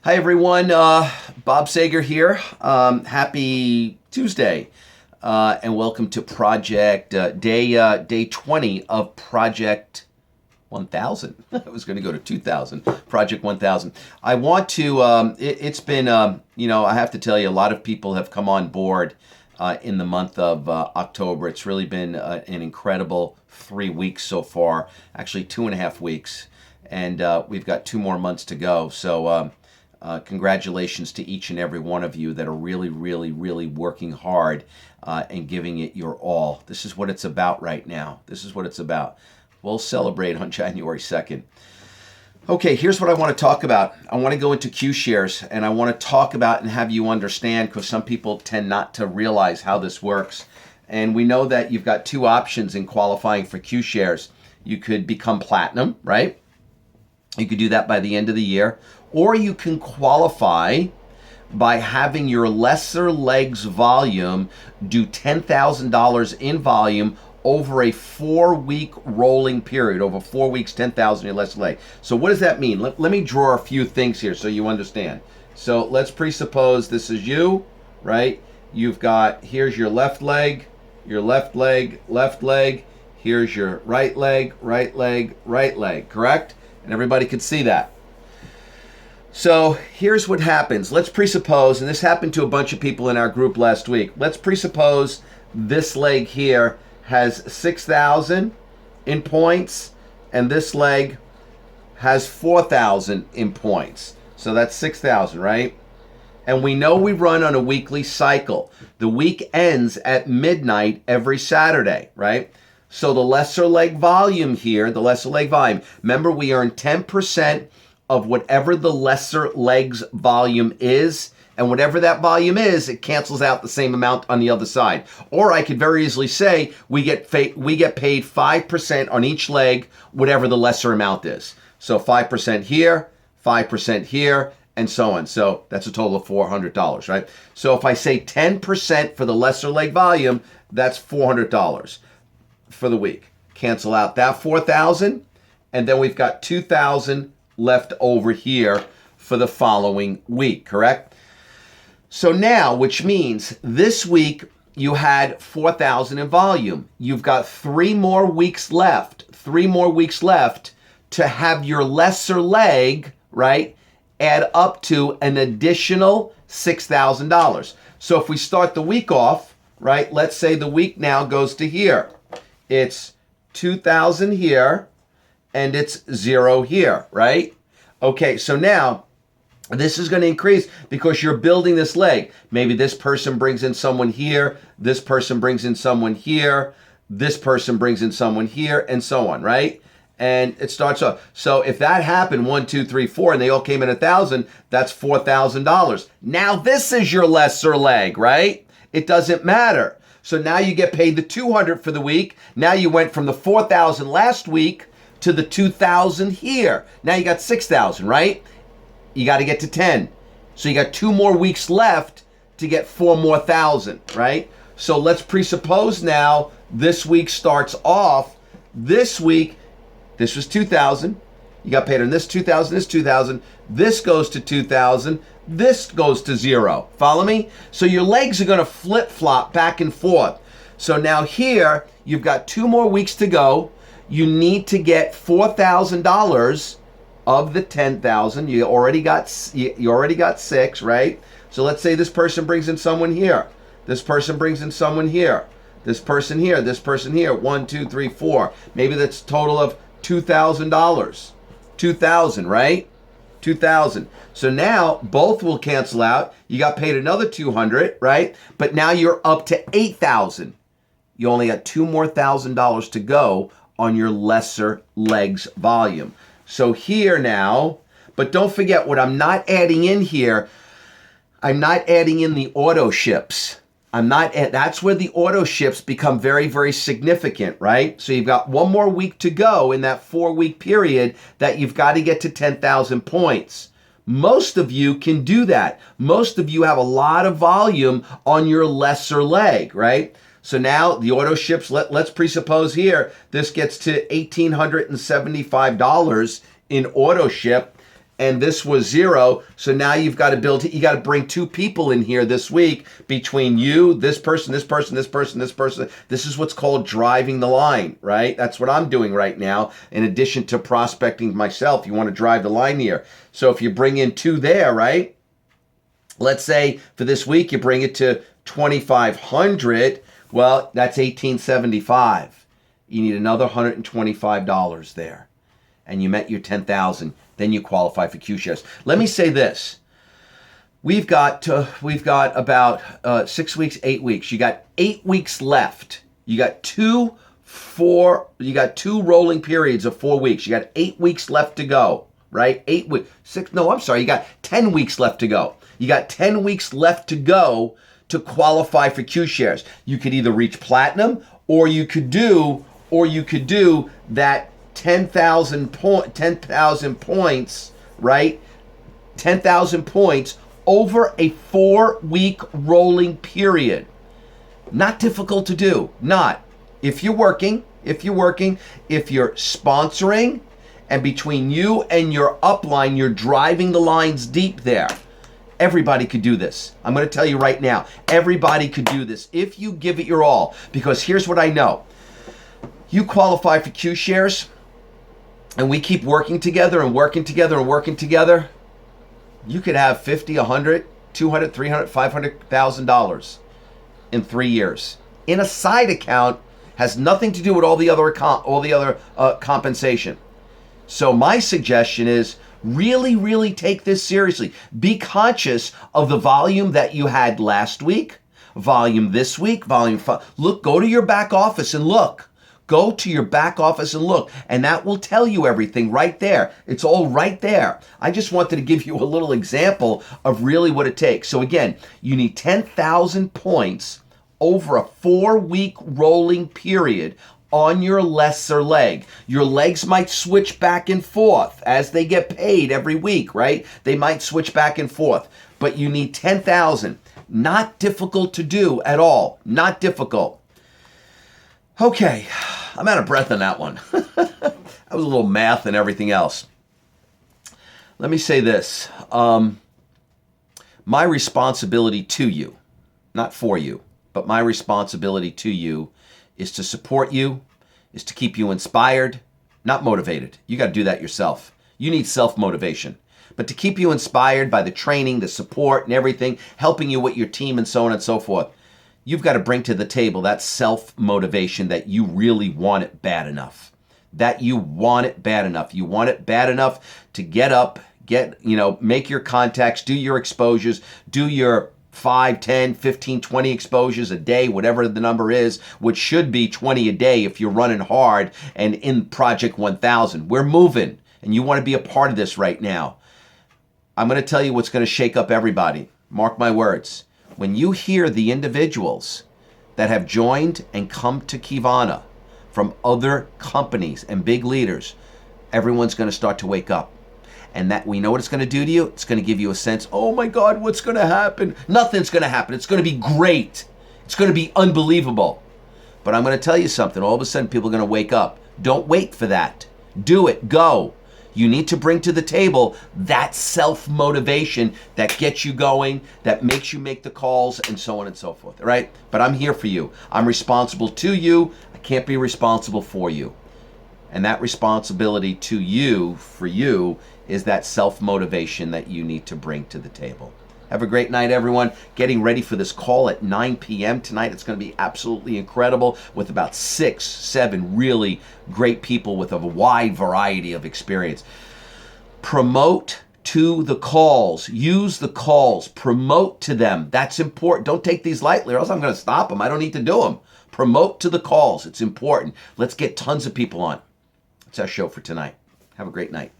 Hi everyone, Bob Sager here. Happy Tuesday, and welcome to Project Day 20 of Project 1000. I was going to go to 2000. Project 1000. I want to. It's been, I have to tell you, a lot of people have come on board in the month of October. It's really been an incredible 3 weeks so far. Actually, 2.5 weeks, and we've got 2 more months to go. So. Congratulations to each and every one of you that are really working hard and giving it your all. This is what it's about right now. This is what it's about. We'll celebrate on January 2nd. Okay, here's what I want to talk about. I want to go into Qshares, and I want to talk about and have you understand, because some people tend not to realize how this works. And we know that you've got 2 options in qualifying for Qshares. You could become platinum, right? You could do that by the end of the year. Or you can qualify by having your lesser legs volume do $10,000 in volume over a 4-week rolling period. Over 4 weeks, 10,000 in lesser leg. So what does that mean? Let me draw a few things here so you understand. So let's presuppose this is you, right? You've got, here's your left leg, left leg. Here's your right leg, right leg, correct? And everybody can see that. So here's what happens. Let's presuppose, and this happened to a bunch of people in our group last week. Let's presuppose this leg here has 6,000 in points, and this leg has 4,000 in points. So that's 6,000, right? And we know we run on a weekly cycle. The week ends at midnight every Saturday, right? So the lesser leg volume here, remember we earn 10% of whatever the lesser legs volume is, and whatever that volume is, it cancels out the same amount on the other side. Or I could very easily say we get paid 5% on each leg, whatever the lesser amount is. So 5% here, 5% here, and so on. So that's a total of $400, right? So if I say 10% for the lesser leg volume, that's $400 for the week. Cancel out that 4,000, and then we've got 2,000 left over here for the following week, correct? So now, which means this week you had 4,000 in volume. You've got 3 more weeks left, to have your lesser leg, right, add up to an additional $6,000. So if we start the week off, right, let's say the week now goes to here. It's 2,000 here, and it's 0 here, right? Okay, so now this is going to increase because you're building this leg. Maybe this person brings in someone here, this person brings in someone here, this person brings in someone here, and so on, right? And it starts off. So if that happened, 1, 2, 3, 4, and they all came in 1,000, that's $4,000. Now this is your lesser leg, right? It doesn't matter. So now you get paid the $200 for the week. Now you went from the $4,000 last week to the $2,000 here. Now you got $6,000, right? You got to get to 10. So you got 2 more weeks left to get 4 more thousand, right? So let's presuppose now this week starts off. This week, this was 2,000. You got paid on this 2,000, this 2,000. This goes to 2,000. This goes to 0. Follow me? So your legs are going to flip-flop back and forth. So now here, you've got 2 more weeks to go. You need to get $4,000 of the 10,000. You already got 6, right? So let's say this person brings in someone here. This person brings in someone here. This person here. This person here. 1, 2, 3, 4. Maybe that's a total of $2,000. 2,000, right? 2,000. So now both will cancel out. You got paid another 200, right? But now you're up to 8,000. You only got $2 more thousand to go on your lesser legs volume. So here now, but don't forget what I'm not adding in here. I'm not adding in the auto ships. That's where the auto ships become very significant, right? So you've got 1 more week to go in that 4-week period that you've got to get to 10,000 points. Most of you can do that. Most of you have a lot of volume on your lesser leg, right? So now the auto ships, let's presuppose here, this gets to $1,875 in auto ship. and this was 0. So now you've got to you got to bring 2 people in here this week between you, this person, this person, this person, this person. This is what's called driving the line, right? That's what I'm doing right now. In addition to prospecting myself, you want to drive the line here. So if you bring in 2 there, right? Let's say for this week, you bring it to 2,500. Well, that's 1,875. You need another $125 there. And you met your 10,000. Then you qualify for Qshares. Let me say this. We've got about 6 weeks, 8 weeks. You got 8 weeks left. You got two rolling periods of 4 weeks. You got 8 weeks left to go, right? 8 weeks. You got 10 weeks left to go. You got 10 weeks left to go to qualify for Qshares. You could either reach platinum or you could do that 10,000 points, right? 10,000 points over a 4-week rolling period. Not difficult to do. Not. If you're working, if you're sponsoring, and between you and your upline, you're driving the lines deep there. Everybody could do this. I'm going to tell you right now, everybody could do this if you give it your all. Because here's what I know. You qualify for Qshares, and we keep working together and working together and working together, you could have $50, $100, $200, $300, $500,000 in 3 years. In a side account, has nothing to do with all the other compensation. So my suggestion is really, really take this seriously. Be conscious of the volume that you had last week, volume this week, volume 5. Look, go to your back office and look. Go to your back office and look, and that will tell you everything right there. It's all right there. I just wanted to give you a little example of really what it takes. So again, you need 10,000 points over a 4-week rolling period on your lesser leg. Your legs might switch back and forth as they get paid every week, right? They might switch back and forth, but you need 10,000. Not difficult to do at all. Not difficult. Okay, I'm out of breath on that one. That was a little math and everything else. Let me say this. My responsibility to you, not for you, but my responsibility to you is to support you, is to keep you inspired, not motivated. You got to do that yourself. You need self-motivation. But to keep you inspired by the training, the support, and everything, helping you with your team and so on and so forth, you've got to bring to the table that self-motivation that you really want it bad enough. That you want it bad enough. You want it bad enough to get up, make your contacts, do your exposures, do your 5, 10, 15, 20 exposures a day, whatever the number is, which should be 20 a day if you're running hard and in Project 1000. We're moving, and you want to be a part of this right now. I'm going to tell you what's going to shake up everybody. Mark my words. When you hear the individuals that have joined and come to Kivana from other companies and big leaders, everyone's going to start to wake up. And that we know what it's going to do to you. It's going to give you a sense, oh my God, what's going to happen? Nothing's going to happen. It's going to be great. It's going to be unbelievable. But I'm going to tell you something. All of a sudden, people are going to wake up. Don't wait for that. Do it. Go. You need to bring to the table that self-motivation that gets you going, that makes you make the calls, and so on and so forth, all right? But I'm here for you. I'm responsible to you. I can't be responsible for you. And that responsibility to you, for you, is that self-motivation that you need to bring to the table. Have a great night, everyone. Getting ready for this call at 9 p.m. tonight. It's going to be absolutely incredible with about 6, 7 really great people with a wide variety of experience. Promote to the calls. Use the calls. Promote to them. That's important. Don't take these lightly or else I'm going to stop them. I don't need to do them. Promote to the calls. It's important. Let's get tons of people on. That's our show for tonight. Have a great night.